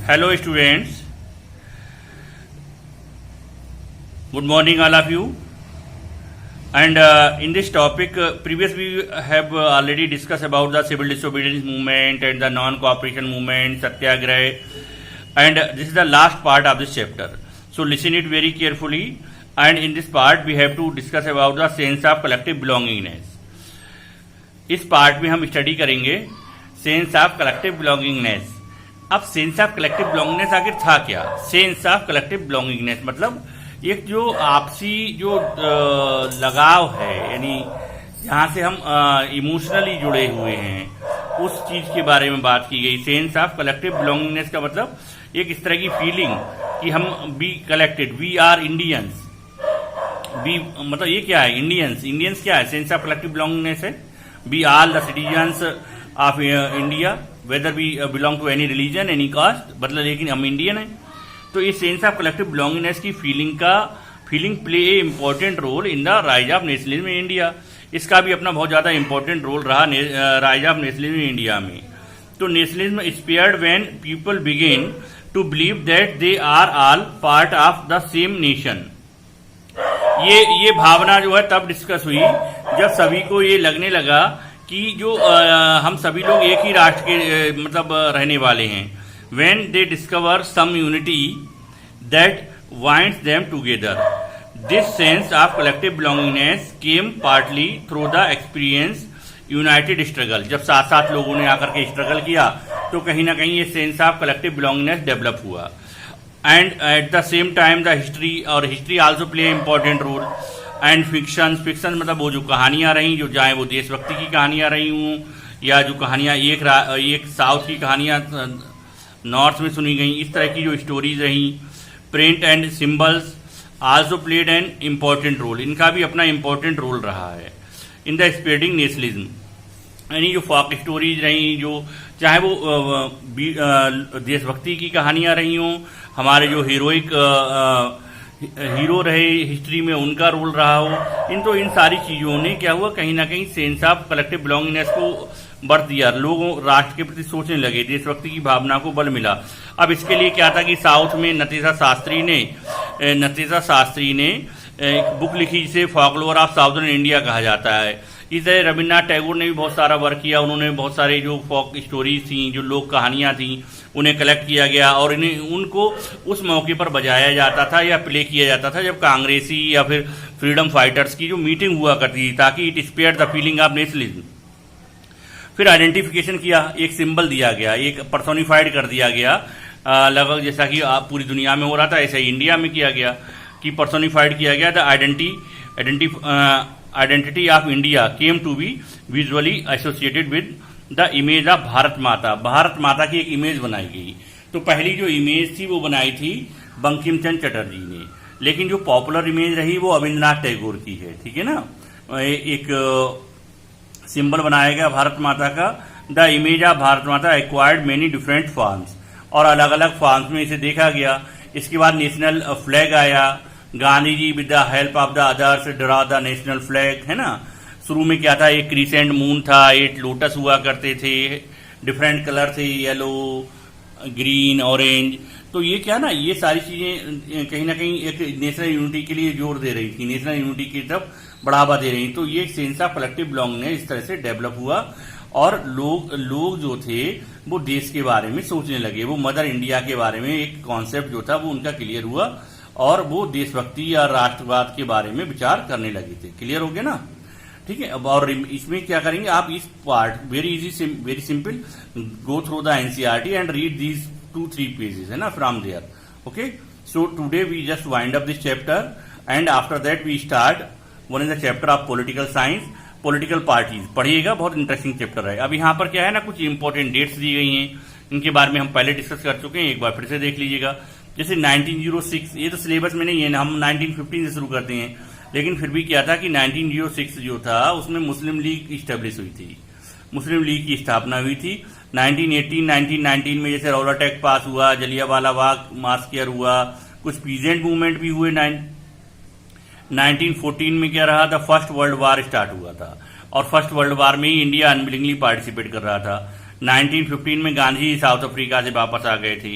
Hello students, good morning all of you. And in this topic, previously we have already discussed about the civil disobedience movement and the non-cooperation movement, satyagraha, and this is the last part of this chapter. So listen it very carefully. And in this part, we have to discuss about the sense of collective belongingness. इस part में हम study करेंगे sense of collective belongingness. अब sense of collective belongingness आखिर था क्या? Sense of collective belongingness मतलब एक जो आपसी जो लगाव है, यानी जहाँ से हम इमोशनली जुड़े हुए हैं, उस चीज के बारे में बात की गई. सेंस ऑफ कलेक्टिव बिलोंगिंगनेस का मतलब एक इस तरह की फीलिंग कि हम be collected, we are Indians. Be मतलब ये क्या है? इंडियंस. इंडियंस क्या है? सेंस ऑफ कलेक्टिव बिलोंगिंगनेस है. Be all the citizens of India, whether we belong to any religion, any caste, मतलब लेकिन हम इंडियन हैं. तो ये सेंस ऑफ कलेक्टिव बिलोंगिंगनेस की feeling play a important role in the rise of nationalism in India. इसका भी अपना बहुत ज्यादा इंपॉर्टेंट रोल रहा rise of nationalism in India में. तो nationalism spread when people begin to believe that they are all part of the same nation. ये भावना जो है तब डिस्कस हुई जब सभी को ये लगने लगा कि जो हम सभी लोग एक ही राष्ट्र के मतलब रहने वाले हैं. When they discover some unity that binds them together. This sense of collective belongingness came partly through the experience united struggle. जब साथ साथ लोगों ने आकर के स्ट्रगल किया तो कहीं ना कहीं ये sense of collective belongingness develop हुआ. And at the same time the history also play important role. And fiction मतलब वो जो कहानियां रही, जो चाहे वो देशभक्ति की कहानियां रही हूँ या जो कहानियां एक साउथ की कहानियां नॉर्थ में सुनी गई, इस तरह की जो स्टोरीज रही. Print and symbols also played an important role. इनका भी अपना इम्पोर्टेंट रोल रहा है इन द स्प्रेडिंग नेशनलिज्म. यानी जो फोक स्टोरीज रही, जो चाहे वो देशभक्ति की कहानियां रही हों, हमारे जो हीरो रहे हिस्ट्री में उनका रोल रहा हो, इन सारी चीजों ने क्या हुआ, कहीं ना कहीं सेंस ऑफ कलेक्टिव बिलोंगिंगनेस को बढ़ दिया. लोगों राष्ट्र के प्रति सोचने लगे, देशभक्ति की भावना को बल मिला. अब इसके लिए क्या था कि साउथ में नतीजा शास्त्री ने एक बुक लिखी जिसे फॉकलोर ऑफ साउदर्न इंडिया कहा जाता है. इस तरह रविन्द्रनाथ टैगोर ने भी बहुत सारा वर्क किया. उन्होंने बहुत सारे जो फोक स्टोरीज थी, जो लोक कहानियां थी, उन्हें कलेक्ट किया गया और उनको उस मौके पर बजाया जाता था या प्ले किया जाता था जब कांग्रेसी या फिर फ्रीडम फाइटर्स की जो मीटिंग हुआ करती थी, ताकि it spread the feeling of nationalism. फिर आइडेंटिफिकेशन किया, एक सिंबल दिया गया, एक पर्सोनिफाइड कर दिया गया, लगभग जैसा कि पूरी दुनिया में हो रहा था ऐसा ही इंडिया में किया गया कि पर्सोनिफाइड किया गया. The identity of India came to be visually associated with the image of Bharat Mata. Bharat माता की एक इमेज बनाई गई. तो पहली जो इमेज थी वो बनाई थी बंकिम चंद्र चटर्जी ने, लेकिन जो पॉपुलर इमेज रही वो रविन्द्रनाथ टैगोर की है. ठीक है ना. एक सिंबल बनाया गया भारत माता का. द इमेज ऑफ भारत माता एक्वायर्ड मेनी डिफरेंट फॉर्म्स, और अलग अलग फॉर्म्स में इसे देखा गया. इसके बाद नेशनल फ्लैग आया. Gandhi ji with the help of the others draw the national flag, है ना. शुरू में क्या था, एक क्रिसेंट मून था, 8 लोटस हुआ करते थे, डिफरेंट कलर थे, येलो, ग्रीन, ऑरेंज. तो ये क्या ना, ये सारी चीजें कहीं ना कहीं एक नेशनल यूनिटी के लिए जोर दे रही थी, नेशनल यूनिटी की तरफ बढ़ावा दे रही. तो ये सेंस ऑफ कलेक्टिव बिलोंगिंगनेस इस तरह से डेवलप हुआ और लोग जो थे वो देश के बारे में सोचने लगे. वो मदर इंडिया के बारे में एक कॉन्सेप्ट जो था वो उनका क्लियर हुआ और वो देशभक्ति या राष्ट्रवाद के बारे में विचार करने लगे थे. क्लियर हो गया ना. ठीक है. अब और इसमें क्या करेंगे आप, इस part very simple, go through the NCERT and read these 2-3 pages, है ना, from there. Okay. So today we just wind up this chapter and after that we start one is the chapter of political science, political parties. पढ़िएगा, बहुत interesting chapter है. अब यहाँ पर क्या है ना, कुछ इंपॉर्टेंट डेट्स दी गई हैं, इनके बारे में हम पहले डिस्कस कर चुके हैं, एक बार फिर से देख लीजिएगा. जैसे 1906, ये तो सिलेबस में नहीं है, हम 1915 से शुरू करते हैं, लेकिन फिर भी क्या था कि 1906 जो था उसमें मुस्लिम लीग इस्टेब्लिश हुई थी, मुस्लिम लीग की स्थापना हुई थी. 1919 में जैसे रौलट एक्ट पास हुआ, जलियांवाला बाग मास्कर हुआ, कुछ पीजेंट मूवमेंट भी हुए. 1914 में क्या रहा, the first world war start हुआ था और फर्स्ट वर्ल्ड वार में ही इंडिया अनविलिंगली पार्टिसिपेट कर रहा था. 1915 में गांधी साउथ अफ्रीका से वापस आ गए थे.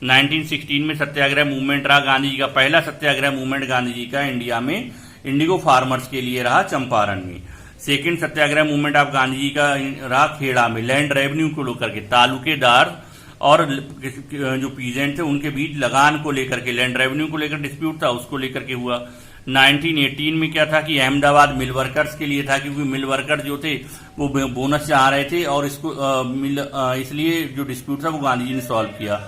1916 में सत्याग्रह मूवमेंट रहा गांधी जी का पहला सत्याग्रह मूवमेंट गांधी जी का इंडिया में इंडिगो फार्मर्स के लिए रहा चंपारण में। Second Satyagraha movement of Gandhi ji का रहा खेड़ा में लैंड रेवेन्यू को लेकर के, तालुकेदार और जो पीजेंट थे उनके बीच लगान को लेकर के, लैंड रेवेन्यू को लेकर डिस्प्यूट था, उसको लेकर के हुआ। 1918 में क्या था कि अहमदाबाद मिल वर्कर्स के लिए था, क्योंकि मिल वर्कर जो थे वो बोनस चाह रहे थे और इसको इसलिए जो डिस्प्यूट था वो गांधी जी ने सॉल्व किया।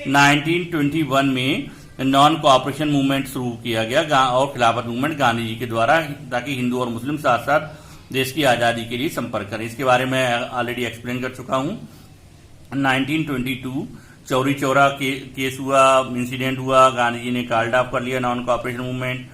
1921 में नॉन कोऑपरेशन मूवमेंट शुरू किया गया और खिलाफत मूवमेंट गांधी जी के द्वारा, ताकि हिंदू और मुस्लिम साथ साथ देश की आजादी के लिए संपर्क करें। इसके बारे में ऑलरेडी एक्सप्लेन कर चुका हूं। 1922 चौरी चौरा केस हुआ, इंसिडेंट हुआ, गांधी जी ने कॉल्ड ऑफ कर लिया नॉन कोऑपरेशन मूवमेंट।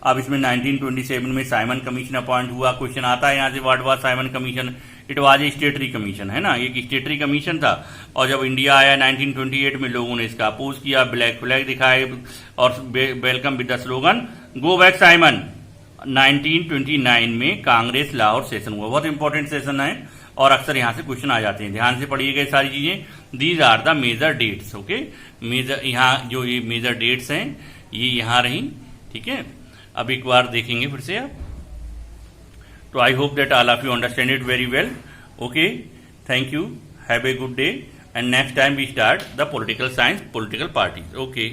अब इसमें 1927 में साइमन कमीशन अपॉइंट हुआ। क्वेश्चन आता है यहाँ से, what was Simon commission? It was a स्टेटरी commission, है ना, एक स्टेटरी कमीशन था। और जब इंडिया आया 1928 में लोगों ने इसका अपोज किया, ब्लैक फ्लैग दिखाए और welcome with the slogan go back Simon. 1929 में कांग्रेस लाहौर सेशन हुआ, बहुत इंपॉर्टेंट सेशन है और अक्सर यहाँ से क्वेश्चन आ जाते हैं, ध्यान से पढ़िएगा सारी चीजें। These are the major dates, okay. Major यहाँ जो ये मेजर डेट्स हैं ये यहाँ रही, ठीक है। अब एक बार देखेंगे फिर से आप। तो I hope that all of you understand it very well, okay. Thank you, have a good day, and next time we start the political science, political parties, okay.